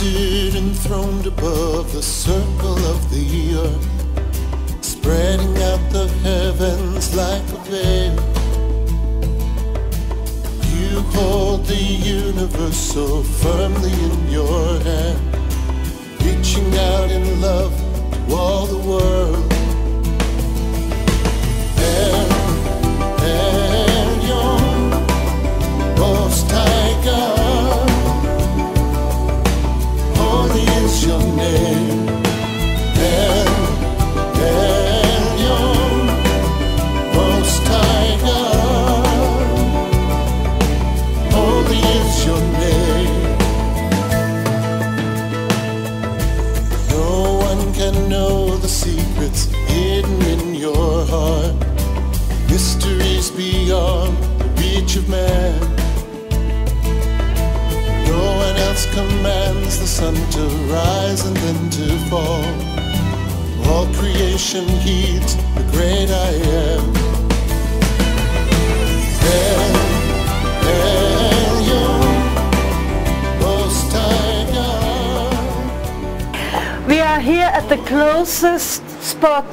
Seated enthroned above the circle of the earth, spreading out the heavens like a veil. You hold the universe so firmly in your hand, reaching out in love to all the world. And you're Most High God, holy is your name. And you're Most High God, holy is your name. No one can know the secrets hidden in your heart, mysteries beyond the reach of man. No one else commands the sun to rise and then to fall. All creation heeds the great I am. And you're Most High God. We are here at the closest spot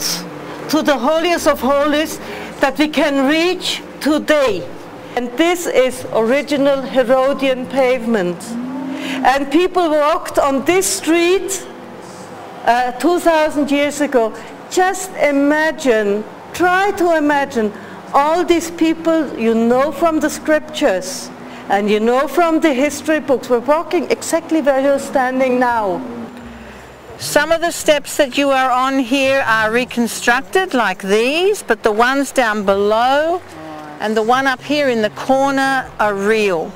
to the holiest of holies that we can reach today. And this is original Herodian pavement. And people walked on this street 2,000 years ago. Just imagine, try to imagine all these people you know from the scriptures and you know from the history books. We're walking exactly where you're standing now. Some of the steps that you are on here are reconstructed like these, but the ones down below and the one up here in the corner are real.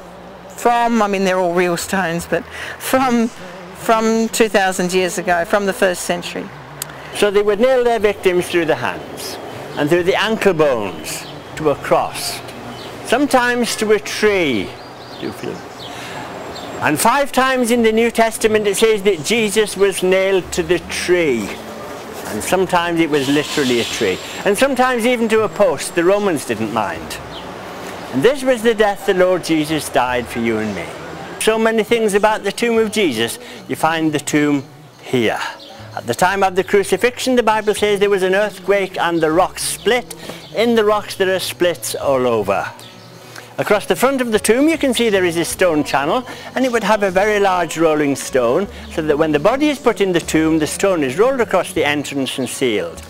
I mean they're all real stones, but from 2,000 years ago, from the 1st century. So they would nail their victims through the hands and through the ankle bones to a cross, sometimes to a tree. Do you feel? And 5 times in the New Testament it says that Jesus was nailed to the tree. And sometimes it was literally a tree. And sometimes even to a post. The Romans didn't mind. And this was the death the Lord Jesus died for you and me. So many things about the tomb of Jesus. You find the tomb here. At the time of the crucifixion, the Bible says there was an earthquake and the rocks split. In the rocks there are splits all over. Across the front of the tomb you can see there is a stone channel, and it would have a very large rolling stone, so that when the body is put in the tomb, the stone is rolled across the entrance and sealed.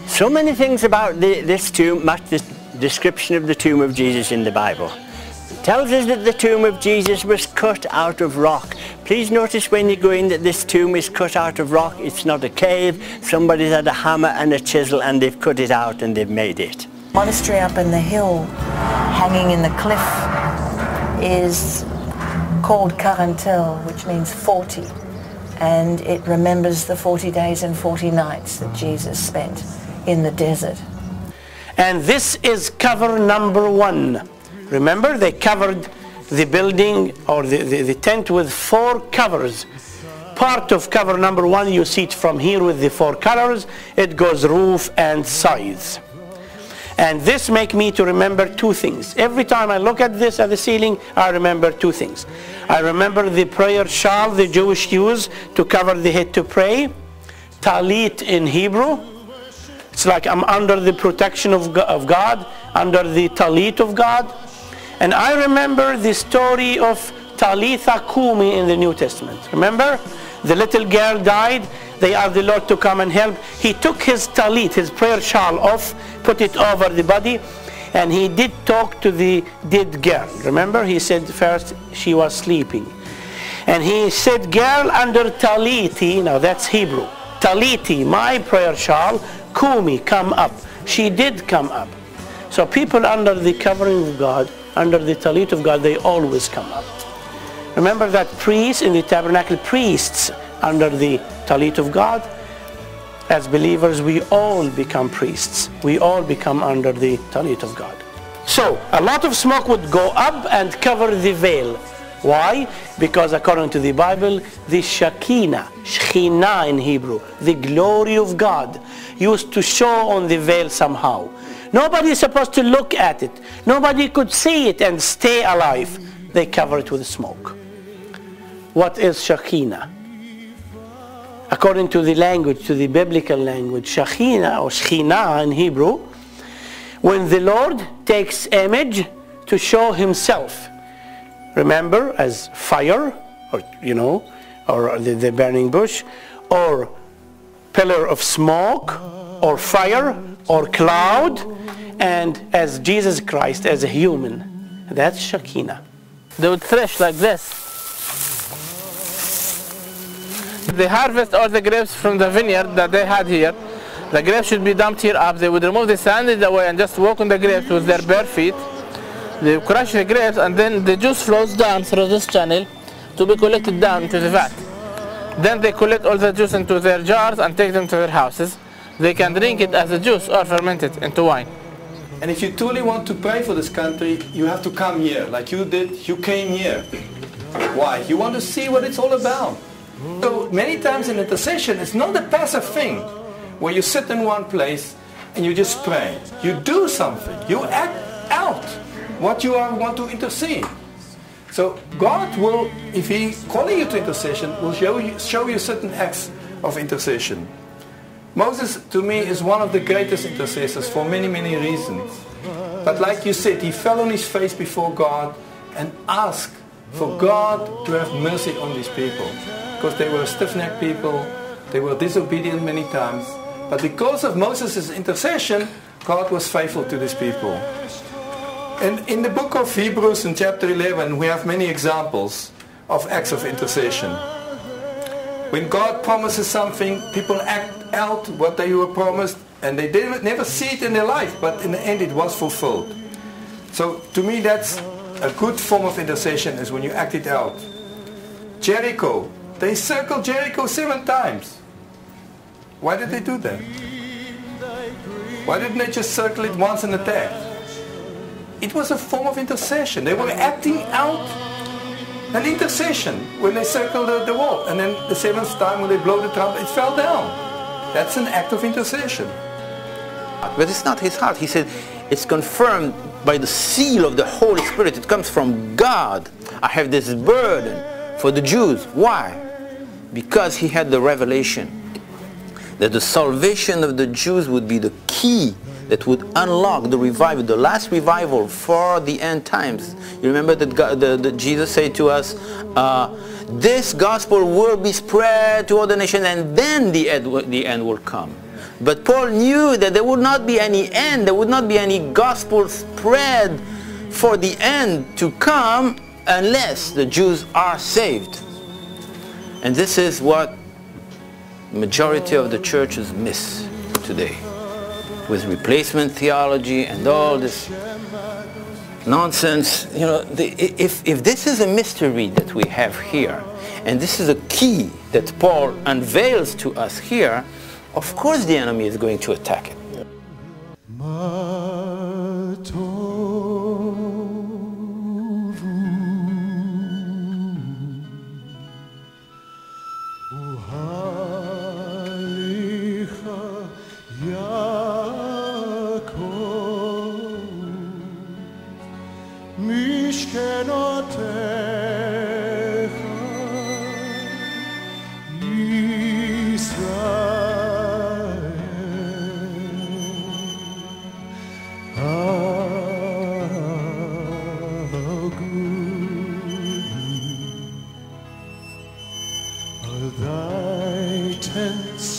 So many things about this tomb match the description of the tomb of Jesus in the Bible. It tells us that the tomb of Jesus was cut out of rock. Please notice when you go in that this tomb is cut out of rock. It's not a cave. Somebody's had a hammer and a chisel and they've cut it out and they've made it. Monastery up in the hill, hanging in the cliff, is called Carentel, which means 40, and it remembers the 40 days and 40 nights that Jesus spent in the desert. And this is cover number 1. Remember, they covered the building or the tent with 4 covers. Part of cover number 1, you see it from here with the 4 colors. It goes roof and sides. And this makes me to remember 2 things. Every time I look at this at the ceiling, I remember 2 things. I remember the prayer shawl the Jewish use to cover the head to pray. Talit in Hebrew. It's like I'm under the protection of God, under the talit of God. And I remember the story of Talitha Kumi in the New Testament. Remember? The little girl died. They asked the Lord to come and help. He took his talit, his prayer shawl off, put it over the body, and he did talk to the dead girl. Remember? He said first she was sleeping. And he said, girl under taliti, now that's Hebrew. Taliti, my prayer shawl, Kumi, come up. She did come up. So people under the covering of God, under the talit of God, they always come up. Remember that priests in the tabernacle, priests under the talit of God, as believers we all become priests. We all become under the talit of God. So a lot of smoke would go up and cover the veil. Why? Because according to the Bible, the Shekinah, Shekhinah in Hebrew, the glory of God, used to show on the veil somehow. Nobody is supposed to look at it. Nobody could see it and stay alive. They cover it with smoke. what is Shekinah. According to the language, to the biblical language, Shekinah or Shekhinah in Hebrew, when the Lord takes image to show himself. Remember, as fire, or or the burning bush, or pillar of smoke, or fire, or cloud, and as Jesus Christ as a human. That's Shekinah. They would thresh like this. They harvest all the grapes from the vineyard that they had here. The grapes should be dumped here up. They would remove the sand away and just walk on the grapes with their bare feet. They crush the grapes, and then the juice flows down through this channel to be collected down into the vat. Then they collect all the juice into their jars and take them to their houses. They can drink it as a juice or ferment it into wine. And if you truly want to pray for this country, you have to come here, like you did. You came here. Why? You want to see what it's all about. So many times in intercession, it's not a passive thing where you sit in one place and you just pray. You do something. You act out what you want to intercede. So God will, if He calling you to intercession, will show you certain acts of intercession. Moses, to me, is one of the greatest intercessors for many, many reasons. But like you said, he fell on his face before God and asked for God to have mercy on these people. Because they were stiff-necked people, they were disobedient many times. But because of Moses' intercession, God was faithful to these people. And in the book of Hebrews in chapter 11, we have many examples of acts of intercession. When God promises something, people act out what they were promised, and they never see it in their life, but in the end it was fulfilled. So to me that's a good form of intercession, is when you act it out. Jericho, they circled Jericho 7 times. Why did they do that? Why didn't they just circle it once and attack? It was a form of intercession. They were acting out an intercession when they circled the wall. And then the 7th time when they blow the trumpet, it fell down. That's an act of intercession. But it's not his heart. He said, it's confirmed by the seal of the Holy Spirit. It comes from God. I have this burden for the Jews. Why? Because he had the revelation that the salvation of the Jews would be the key that would unlock the revival, the last revival for the end times. You remember that Jesus said to us, this gospel will be spread to all the nations, and then the end will come. But Paul knew that there would not be any end, there would not be any gospel spread for the end to come unless the Jews are saved. And this is what the majority of the churches miss today, with replacement theology and all this nonsense. You know, if this is a mystery that we have here, and this is a key that Paul unveils to us here, of course the enemy is going to attack it. Thy tents